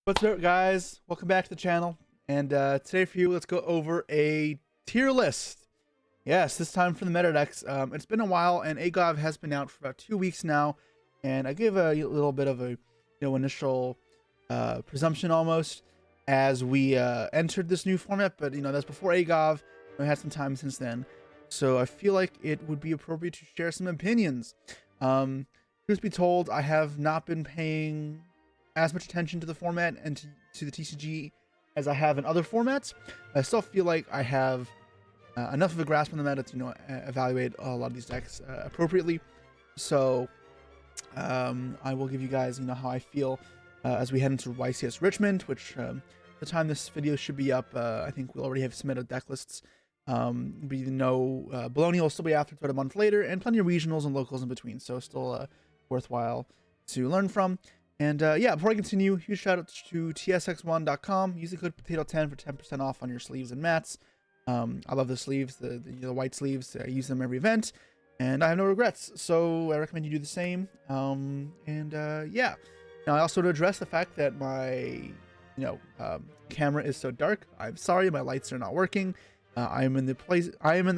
What's up, guys? Welcome back to the channel. And today for you, let's go over a tier list. Yes, this time for the meta decks. It's been a while, and AGOV has been out for about 2 weeks now. And I gave a little bit of a initial presumption almost as we entered this new format. But that's before AGOV. We had some time since then, so I feel like it would be appropriate to share some opinions. Truth be told, I have not been paying as much attention to the format and to the TCG as I have in other formats. I still feel like I have enough of a grasp on the meta to evaluate a lot of these decks appropriately. So I will give you guys how I feel as we head into YCS Richmond, which the time this video should be up, I think we'll already have submitted deck lists. But Bologna will still be after about a month later, and plenty of regionals and locals in between, so still worthwhile to learn from. And yeah, before I continue, huge shout out to tsx1.com. Use the code potato10 for 10% off on your sleeves and mats. I love the sleeves, the white sleeves. I use them every event, and I have no regrets. So I recommend you do the same. Yeah. Now I also want to address the fact that my camera is so dark. I'm sorry, my lights are not working. I am in the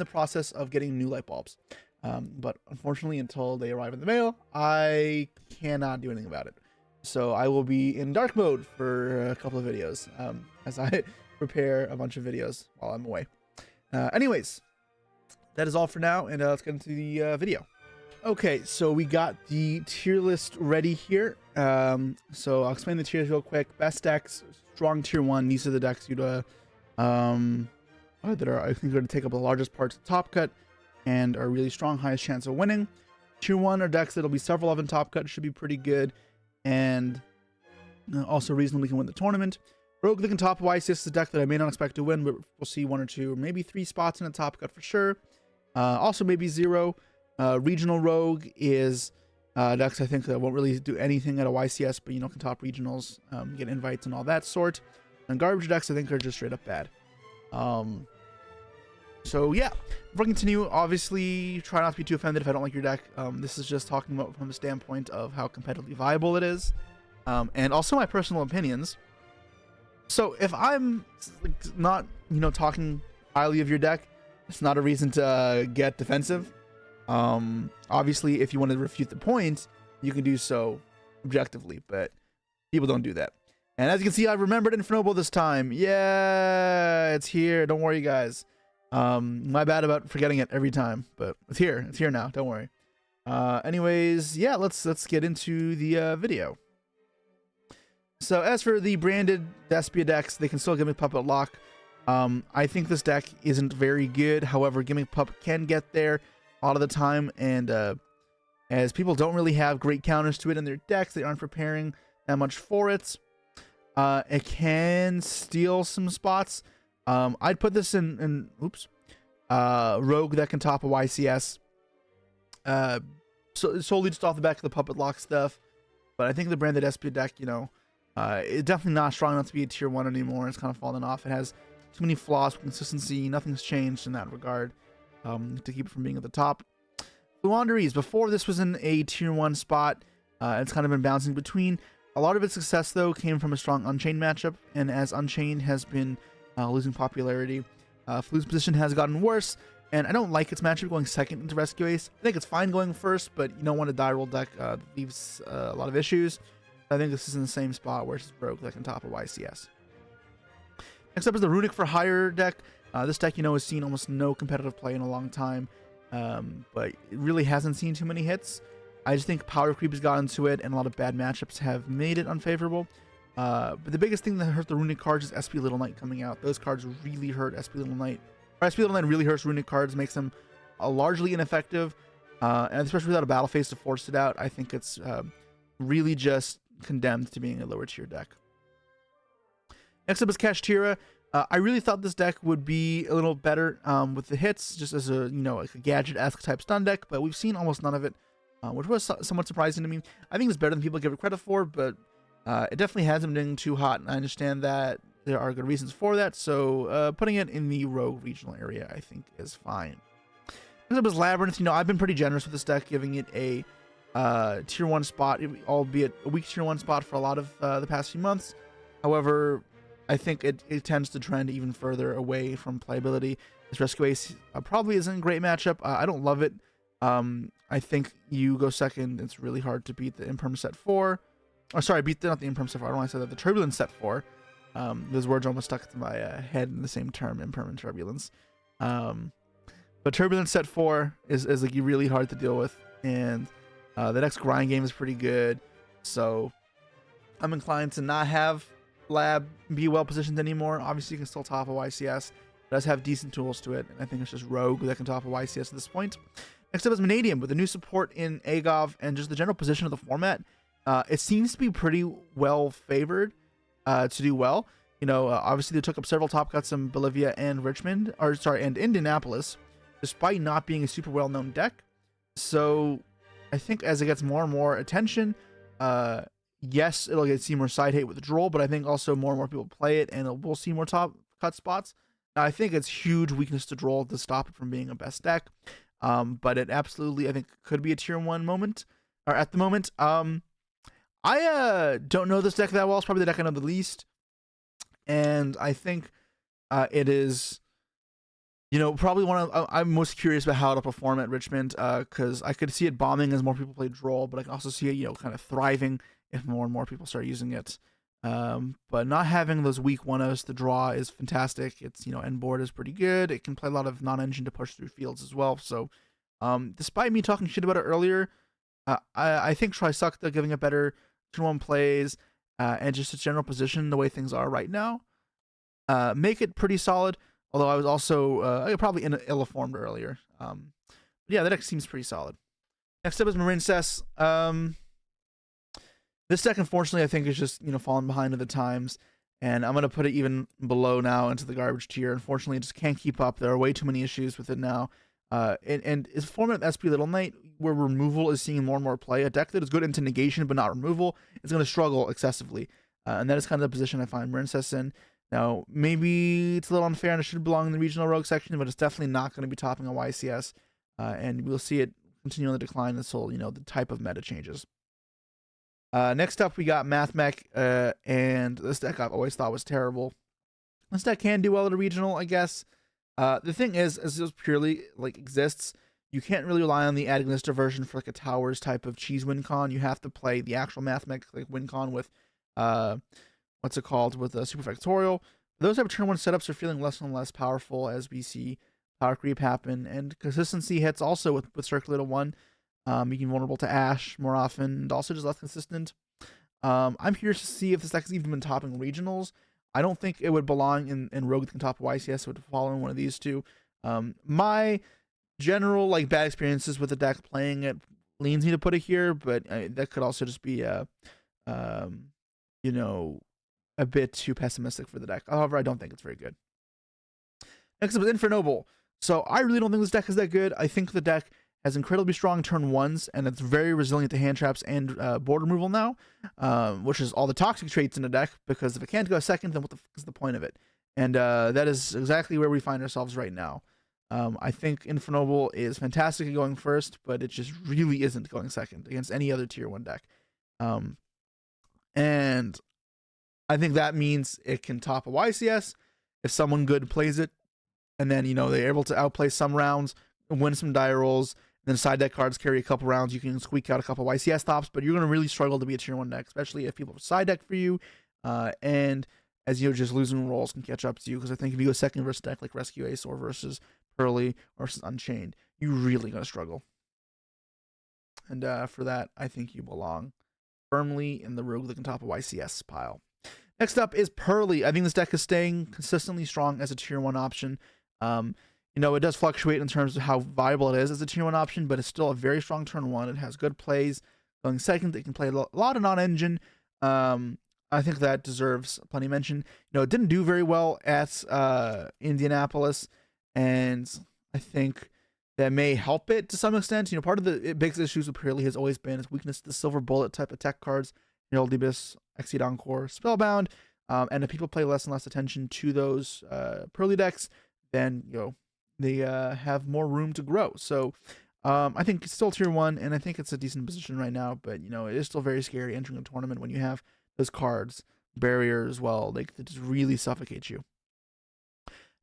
process of getting new light bulbs. But unfortunately, until they arrive in the mail, I cannot do anything about it. So I will be in dark mode for a couple of videos as I prepare a bunch of videos while I'm away. Anyways, that is all for now, and let's get into the video. Okay, so we got the tier list ready here. So I'll explain the tiers real quick. Best decks, strong tier 1. These are the decks you'd that are, I think, going to take up the largest parts of Top Cut and are really strong, highest chance of winning. Tier 1 are decks that'll be several of in Top Cut, should be pretty good, and also reasonably can win the tournament. Rogue that can top YCS is a deck that I may not expect to win, but we'll see 1 or 2 or maybe 3 spots in a Top Cut for sure. Also maybe 0. Regional Rogue is decks I think that won't really do anything at a YCS, but can top regionals, get invites and all that sort. And garbage decks I think are just straight up bad. So yeah, before I continue, obviously try not to be too offended if I don't like your deck. This is just talking about from the standpoint of how competitively viable it is, and also my personal opinions. So if I'm not talking highly of your deck, it's not a reason to get defensive. Obviously if you want to refute the point, you can do so objectively, but people don't do that. And as you can see, I remembered Infernoble this time. Yeah, it's here. Don't worry, guys. My bad about forgetting it every time, but it's here. It's here now. Don't worry. Anyways, yeah, let's get into the video. So as for the branded Despia decks, they can still Gimmick Puppet lock. I think this deck isn't very good. However, Gimmick Puppet can get there a lot of the time, and as people don't really have great counters to it in their decks, they aren't preparing that much for it. It can steal some spots. I'd put this in Rogue that can top a YCS. So solely just off the back of the Puppet Lock stuff. But I think the branded Despia deck, it's definitely not strong enough to be a tier 1 anymore. It's kind of fallen off. It has too many flaws with consistency. Nothing's changed in that regard to keep it from being at the top. Fluanderies, before this was in a tier 1 spot, it's kind of been bouncing between. A lot of its success, though, came from a strong Unchained matchup, and as Unchained has been losing popularity, Flu's position has gotten worse, and I don't like its matchup going second into Rescue Ace. I think it's fine going first, but you don't want a die roll deck that leaves a lot of issues. I think this is in the same spot where it's Rogue that can top a YCS. Next up is the Runic for Hire deck. This deck, has seen almost no competitive play in a long time, but it really hasn't seen too many hits. I just think power creep has gotten to it, and a lot of bad matchups have made it unfavorable. But the biggest thing that hurt the Runic cards is SP Little Knight coming out. Those cards really hurt SP Little Knight. Or SP Little Knight really hurts Runic cards, makes them largely ineffective. And especially without a battle phase to force it out, I think it's really just condemned to being a lower tier deck. Next up is Kashtira. I really thought this deck would be a little better with the hits, just as a like a gadget-esque type stun deck, but we've seen almost none of it, which was somewhat surprising to me. I think it's better than people give it credit for, but it definitely hasn't been too hot, and I understand that there are good reasons for that, so putting it in the Rogue regional area I think is fine. Next up is Labyrinth. I've been pretty generous with this deck, giving it a tier 1 spot, albeit a weak tier 1 spot for a lot of the past few months. However, I think it tends to trend even further away from playability. This Rescue Ace probably isn't a great matchup. I don't love it. I think you go second. It's really hard to beat the Imperm set 4. Or sorry, not the Imperm set 4. I don't want to say that. The Turbulence set 4. Those words almost stuck to my head in the same term, Imperm and Turbulence. But Turbulence set 4 is like really hard to deal with. And the next grind game is pretty good. So I'm inclined to not have Lab be well positioned anymore. Obviously, you can still top a YCS. It does have decent tools to it. And I think it's just Rogue that can top a YCS at this point. Next up is Vanadium with the new support in AGOV and just the general position of the format. It seems to be pretty well favored to do well. You know, obviously they took up several top cuts in Bolivia and Richmond, and Indianapolis, despite not being a super well-known deck. So I think as it gets more and more attention, yes, it'll see more side hate with Droll, but I think also more and more people play it, and we'll see more top cut spots. Now, I think it's huge weakness to Droll to stop it from being a best deck. But it absolutely, I think, could be a tier 1 moment, or at the moment. I don't know this deck that well. It's probably the deck I know the least. And I think it is, you know, probably I'm most curious about how it'll perform at Richmond, because I could see it bombing as more people play Droll, but I can also see it, you know, kind of thriving if more and more people start using it. But not having those weak 1-0s to draw is fantastic. It's, you know, end board is pretty good. It can play a lot of non-engine to push through fields as well. So, despite me talking shit about it earlier, I think Trisukta giving it better turn 1 plays, and just its general position, the way things are right now, make it pretty solid. Although I was also probably ill-informed earlier. Yeah, the deck seems pretty solid. Next up is Marincess. This deck, unfortunately, I think is just, you know, falling behind of the times, and I'm going to put it even below now into the garbage tier. Unfortunately, it just can't keep up. There are way too many issues with it now. And it's a format of SP Little Knight where removal is seeing more and more play. A deck that is good into negation but not removal is going to struggle excessively. And that is kind of the position I find Marincess in. Now, maybe it's a little unfair and it should belong in the regional rogue section, but it's definitely not going to be topping a YCS. And we'll see it continue on the decline until, you know, the type of meta changes. Next up, we got Mathmech, and this deck I've always thought was terrible. This deck can do well at a regional, I guess. The thing is, as this purely like exists, you can't really rely on the Agonister version for like a Towers type of cheese win con. You have to play the actual Mathmech like win con with what's it called, with a Super Factorial. Those type of turn 1 setups are feeling less and less powerful as we see power creep happen, and consistency hits also with Circulator 1. Being vulnerable to Ash more often, and also just less consistent. I'm curious to see if this deck has even been topping regionals. I don't think it would belong in Rogue that can top YCS. It would fall in one of these two. My general like bad experiences with the deck playing it leans me to put it here, but that could also just be you know, a bit too pessimistic for the deck. However, I don't think it's very good. Next up is Infernoble. So I really don't think this deck is that good. I think the deck has incredibly strong turn 1s, and it's very resilient to hand traps and board removal now, which is all the toxic traits in the deck, because if it can't go second, then what the fuck is the point of it? And that is exactly where we find ourselves right now. I think Infernoble is fantastic at going first, but it just really isn't going second against any other tier 1 deck. And I think that means it can top a YCS if someone good plays it, and then, you know, they're able to outplay some rounds, win some die rolls. Then side deck cards carry a couple rounds. You can squeak out a couple YCS tops, but you're going to really struggle to be a tier 1 deck, especially if people side deck for you. And as you're just losing rolls can catch up to you. Because I think if you go second versus deck like Rescue Ace or versus Pearly or versus Unchained, you're really going to struggle. And for that, I think you belong firmly in the Rogue that can top a YCS pile. Next up is Pearly. I think this deck is staying consistently strong as a tier 1 option. You know, it does fluctuate in terms of how viable it is as a tier 1 option, but it's still a very strong turn 1. It has good plays. Going second, it can play a lot of non-engine. I think that deserves plenty of mention. You know, it didn't do very well at Indianapolis, and I think that may help it to some extent. You know, part of the biggest issues with Pearly has always been its weakness to the Silver Bullet type attack cards, Herald Abyss, Exceed Encore, Spellbound, and if people pay less and less attention to those Pearly decks, then, you know, they have more room to grow. So I think it's still tier 1, and I think it's a decent position right now, but, you know, it is still very scary entering a tournament when you have those cards barrier as well. Like, it just really suffocates you.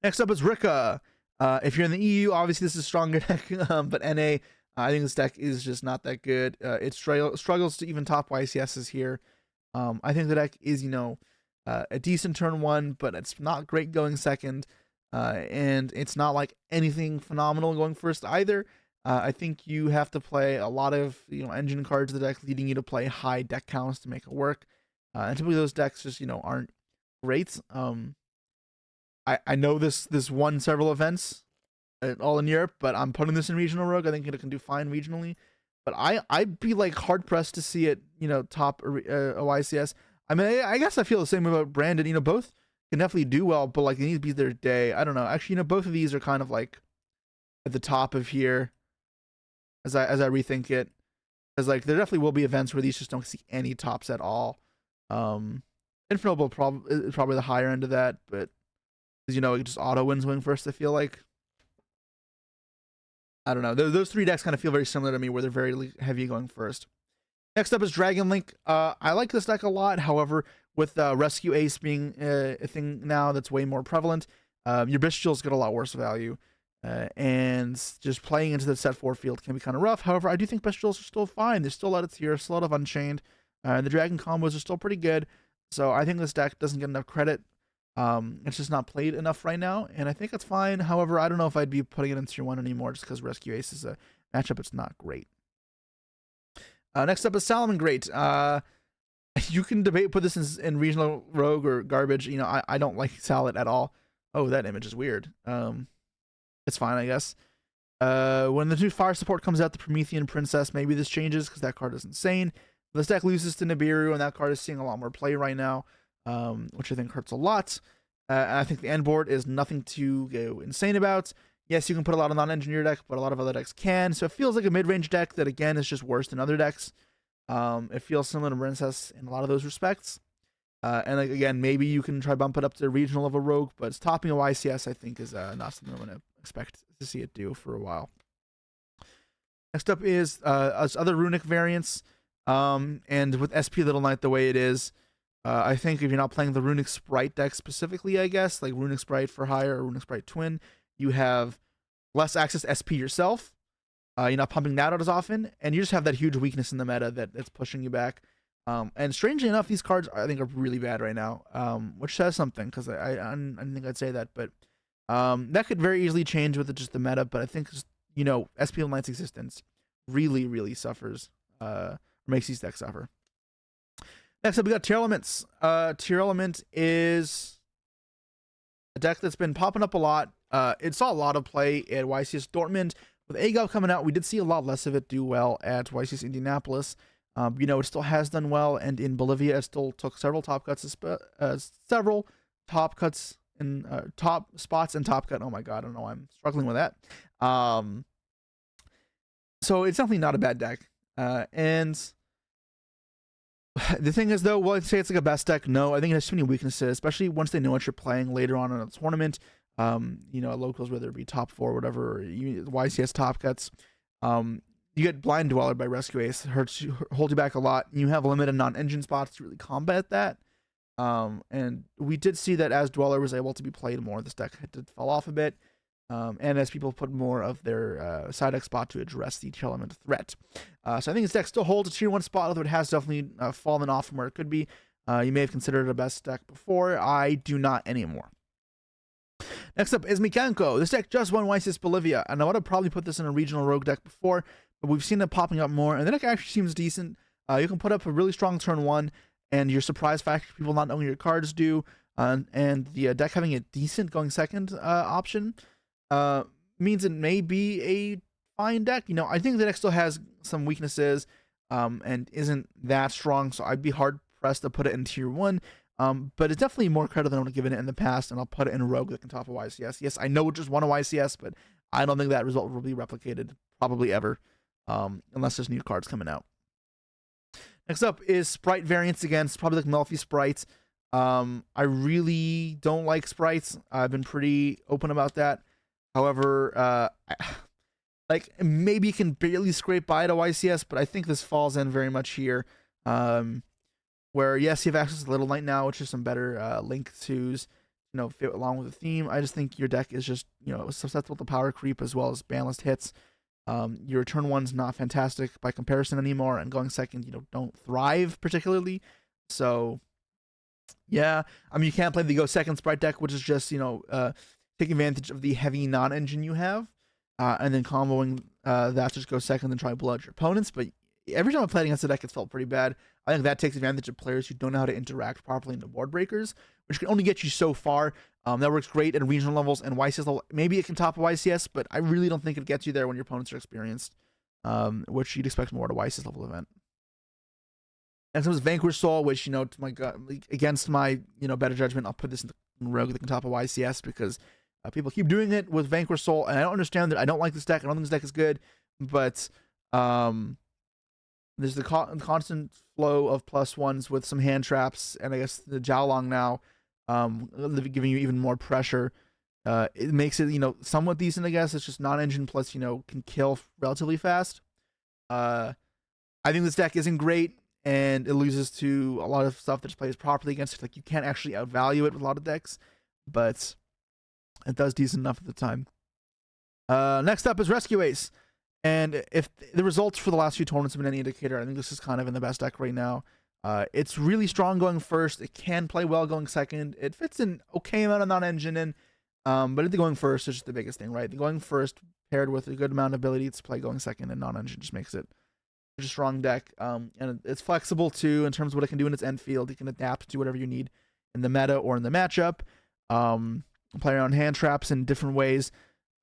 Next up is Rika. If you're in the EU, obviously this is a stronger deck, but NA, I think this deck is just not that good. It struggles to even top YCSs here. I think the deck is, a decent turn one, but it's not great going second. And it's not like anything phenomenal going first either. I think you have to play a lot of engine cards of the deck, leading you to play high deck counts to make it work. And typically those decks just aren't great. I know this won several events, all in Europe, but I'm putting this in regional rogue. I think it can do fine regionally, but I'd be like hard pressed to see it top a YCS. I mean, I guess I feel the same about Brandon. Both can definitely do well, but like they need to be their day. I don't know. Actually, both of these are kind of like at the top of here as I rethink it, because like there definitely will be events where these just don't see any tops at all. Infinite is probably the higher end of that, but it just auto wins wing first. I feel like, I don't know. Those three decks kind of feel very similar to me, where they're very heavy going first. Next up is Dragon Link. I like this deck a lot. However, with Rescue Ace being a thing now that's way more prevalent, your Bestials get a lot worse value. And just playing into the set 4 field can be kind of rough. However, I do think Bestials are still fine. There's still a lot of tier, still a lot of Unchained. The Dragon combos are still pretty good. So I think this deck doesn't get enough credit. It's just not played enough right now, and I think it's fine. However, I don't know if I'd be putting it in tier 1 anymore, just because Rescue Ace is a matchup it's not great. Next up is Salamangreat. You can put this in regional rogue or garbage. I don't like Salad at all. Oh, that image is weird. It's fine, I guess. When the new fire support comes out, the Promethean Princess, maybe this changes because that card is insane. This deck loses to Nibiru, and that card is seeing a lot more play right now. Which I think hurts a lot. I think the end board is nothing to go insane about. Yes, you can put a lot of non-engineer deck, but a lot of other decks can. So it feels like a mid-range deck that, again, is just worse than other decks. It feels similar to Princess in a lot of those respects. And like, again, maybe you can try bump it up to regional of a rogue, but it's topping a YCS, I think, is not something I'm going to expect to see it do for a while. Next up is other runic variants. And with SP Little Knight the way it is, I think if you're not playing the Runic Sprite deck specifically, I guess, like Runic Sprite for hire or Runic Sprite Twin, you have less access to SP yourself. You're not pumping that out as often, and you just have that huge weakness in the meta that's pushing you back. And strangely enough, these cards I think are really bad right now, which says something, because I didn't think I'd say that, but that could very easily change with just the meta. But I think SP Little Knight's existence really suffers, makes these decks suffer. Next up, we got Tier Elements. Tier Element is a deck that's been popping up a lot. It saw a lot of play at YCS Dortmund. With AGOV coming out, we did see a lot less of it do well at YCS Indianapolis. It still has done well, and in Bolivia, it still took several top cuts in top spots and top cut. Oh my god, I don't know why I'm struggling with that. So it's definitely not a bad deck. And the thing is, though, well, I'd say it's like a best deck. No, I think it has too many weaknesses, especially once they know what you're playing later on in a tournament. At locals, whether it be top 4 or whatever, or YCS top cuts. You get Blind Dweller by Rescue Ace. It holds you back a lot. You have limited non-engine spots to really combat that. And we did see that as Dweller was able to be played more, this deck did fall off a bit. And as people put more of their side deck spot to address the Tier Element threat. So I think this deck still holds a tier 1 spot, although it has definitely fallen off from where it could be. You may have considered it a best deck before. I do not anymore. Next up is Mikanko. This deck just won YCS Bolivia, and I would have probably put this in a regional rogue deck before, but we've seen it popping up more, and the deck actually seems decent. You can put up a really strong turn 1, and your surprise factor, people not knowing your cards do, and the deck having a decent going second option means it may be a fine deck. I think the deck still has some weaknesses and isn't that strong, so I'd be hard pressed to put it in tier 1. But it's definitely more credit than I would have given it in the past, and I'll put it in a rogue that can top a YCS. Yes, I know it just won a YCS, but I don't think that result will be replicated probably ever, unless there's new cards coming out. Next up is Sprite variants again. It's probably like Melfi Sprites. I really don't like Sprites. I've been pretty open about that. However, maybe you can barely scrape by to YCS, but I think this falls in very much here. where yes, you have access to Little Knight now, which is some better link twos, fit along with the theme. I just think your deck is just susceptible to power creep as well as banlist hits. Your turn one's not fantastic by comparison anymore, and going second, don't thrive particularly. So yeah, I mean, you can't play the go second sprite deck, which is just take advantage of the heavy non-engine you have, and then comboing that to just go second and try to blow out your opponents. But every time I played against the deck, it's felt pretty bad. I think that takes advantage of players who don't know how to interact properly in the board breakers, which can only get you so far. That works great at regional levels and YCS level. Maybe it can top a YCS, but I really don't think it gets you there when your opponents are experienced, which you'd expect more at a YCS level event. And so Vanquish Soul, which, to my God, against my, better judgment, I'll put this in the rogue that can top a YCS because people keep doing it with Vanquish Soul, and I don't understand that. I don't like this deck. I don't think this deck is good, but there's the constant flow of +1s with some hand traps, and I guess the Jiaolong now, giving you even more pressure. It makes it, somewhat decent, I guess. It's just non-engine plus, can kill relatively fast. I think this deck isn't great, and it loses to a lot of stuff that just plays properly against it. Like, you can't actually outvalue it with a lot of decks, but it does decent enough at the time. Next up is Rescue Ace. And if the results for the last few tournaments have been any indicator, I think this is kind of in the best deck right now. It's really strong going first. It can play well going second. It fits an okay amount of non-engine in, but the going first is just the biggest thing, right? The going first paired with a good amount of ability to play going second and non-engine just makes it a strong deck. And it's flexible too in terms of what it can do in its end field. It can adapt to whatever you need in the meta or in the matchup. Play around hand traps in different ways.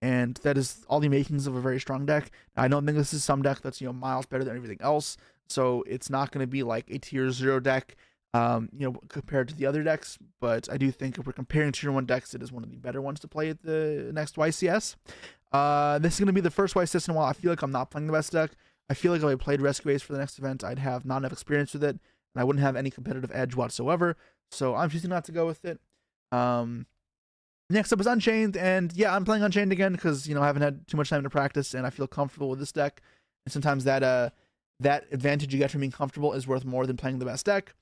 And that is all the makings of a very strong deck. I don't think this is some deck that's miles better than everything else, so it's not going to be like a tier 0 deck, compared to the other decks. But I do think if we're comparing tier 1 decks, it is one of the better ones to play at the next YCS. This is going to be the first YCS in a while. I feel like I'm not playing the best deck. I feel like if I played Rescue Ace for the next event, I'd have not enough experience with it, and I wouldn't have any competitive edge whatsoever. So I'm choosing not to go with it. Next up is Unchained, and yeah, I'm playing Unchained again because I haven't had too much time to practice, and I feel comfortable with this deck. And sometimes that advantage you get from being comfortable is worth more than playing the best deck.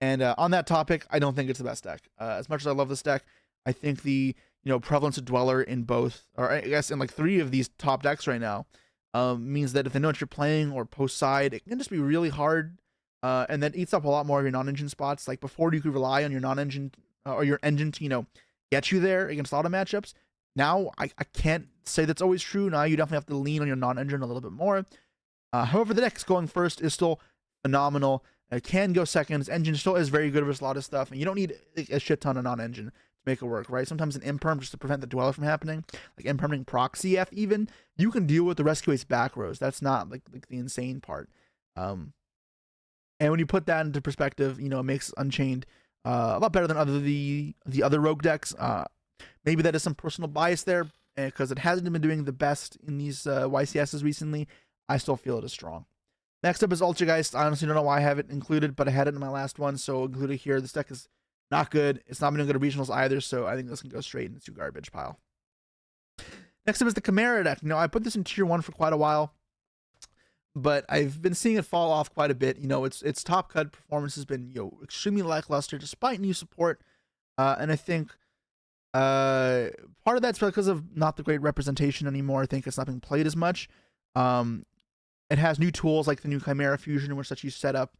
And on that topic, I don't think it's the best deck. As much as I love this deck, I think the prevalence of Dweller in both, or I guess in like 3 of these top decks right now, means that if they know what you're playing or post side, it can just be really hard, and that eats up a lot more of your non-engine spots. Like before, you could rely on your non-engine or your engine to get you there against auto matchups. Now, I can't say that's always true. Now you definitely have to lean on your non-engine a little bit more. However, the deck's going first is still phenomenal. It can go second. Its engine still is very good with a lot of stuff, and you don't need a shit ton of non-engine to make it work, right? Sometimes an imperm just to prevent the Dweller from happening, like imperming proc CF even, you can deal with the Rescue Ace back rows. That's not like the insane part. And when you put that into perspective, it makes Unchained a lot better than the other rogue decks. Maybe that is some personal bias there, because it hasn't been doing the best in these YCSs recently. I still feel it is strong. Next up is Ultrageist. I honestly don't know why I have it included, but I had it in my last one, so included here. This deck is not good. It's not been doing good at regionals either, so I think this can go straight into garbage pile. Next up is the Chimera deck. I put this in tier 1 for quite a while, but I've been seeing it fall off quite a bit. Its top cut performance has been extremely lackluster despite new support, and I think part of that's because of not the great representation anymore. I think it's not being played as much. It has new tools like the new Chimera Fusion, which lets you set up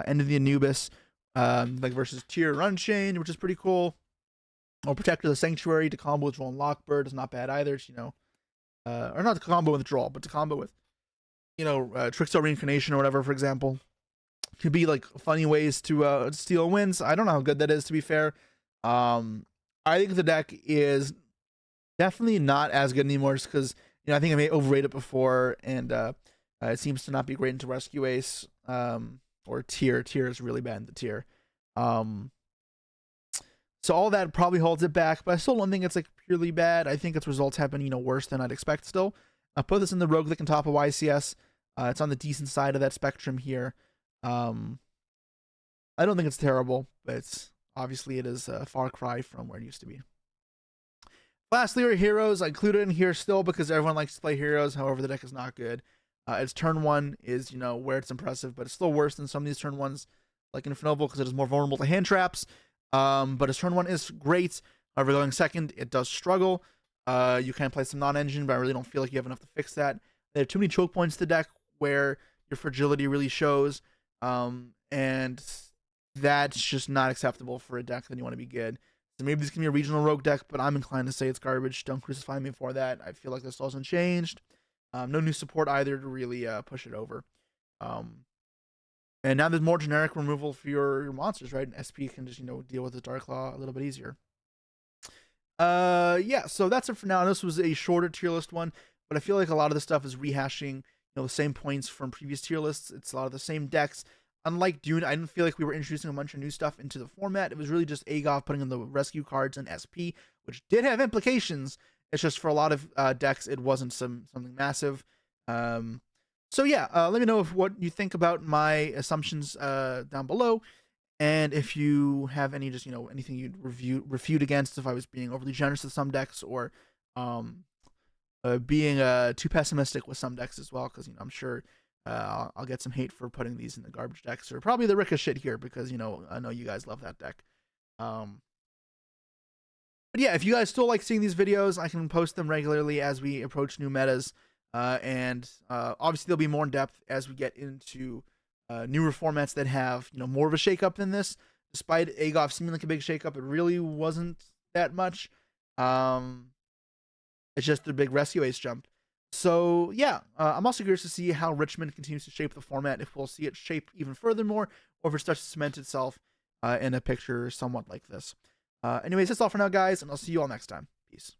End of the Anubis, like versus Tier Unchained, which is pretty cool. Or Protector of the Sanctuary to combo with Droll and Lockbird is not bad either. It's, or not to combo with Droll, but to combo with Trickster Reincarnation or whatever, for example. Could be like funny ways to steal wins. I don't know how good that is, to be fair. I think the deck is definitely not as good anymore, just because I think I may overrate it before, and it seems to not be great into Rescue Ace, or Tier. Tier is really bad in the Tier. So all that probably holds it back, but I still don't think it's like purely bad. I think its results have been worse than I'd expect still. I'll put this in the rogue that can top a YCS. It's on the decent side of that spectrum here. I don't think it's terrible, but obviously it is a far cry from where it used to be. Lastly are Heroes. I included it in here still because everyone likes to play Heroes. However, the deck is not good. Its turn 1 is, where it's impressive, but it's still worse than some of these turn 1s, like Infinite because it is more vulnerable to hand traps. But his turn 1 is great. However, going second, it does struggle. You can play some non-engine, but I really don't feel like you have enough to fix that. They have too many choke points to the deck where your fragility really shows. And that's just not acceptable for a deck that you want to be good. So maybe this can be a regional rogue deck, but I'm inclined to say it's garbage. Don't crucify me for that. I feel like this still hasn't changed. No new support either to really push it over. And now there's more generic removal for your monsters, right? And SP can just, deal with the Dark Claw a little bit easier. Yeah, so that's it for now. This was a shorter tier list one, but I feel like a lot of the stuff is rehashing, the same points from previous tier lists. It's a lot of the same decks. Unlike Dune, I didn't feel like we were introducing a bunch of new stuff into the format. It was really just AGOV putting in the rescue cards and SP, which did have implications. It's just for a lot of decks, it wasn't something massive. So yeah, let me know what you think about my assumptions down below. And if you have any anything you'd refute against, if I was being overly generous with some decks, or being too pessimistic with some decks as well, because I'm sure I'll get some hate for putting these in the garbage decks, or probably the Ricochet here, because I know you guys love that deck. But yeah, if you guys still like seeing these videos, I can post them regularly as we approach new metas, and obviously they'll be more in depth as we get into newer formats that have more of a shakeup than this. Despite AGOV seeming like a big shakeup, it really wasn't that much. It's just the big rescue ace jump. So yeah, I'm also curious to see how Richmond continues to shape the format, if we'll see it shape even furthermore, or if it starts to cement itself in a picture somewhat like this. Anyways, that's all for now, guys, and I'll see you all next time. Peace.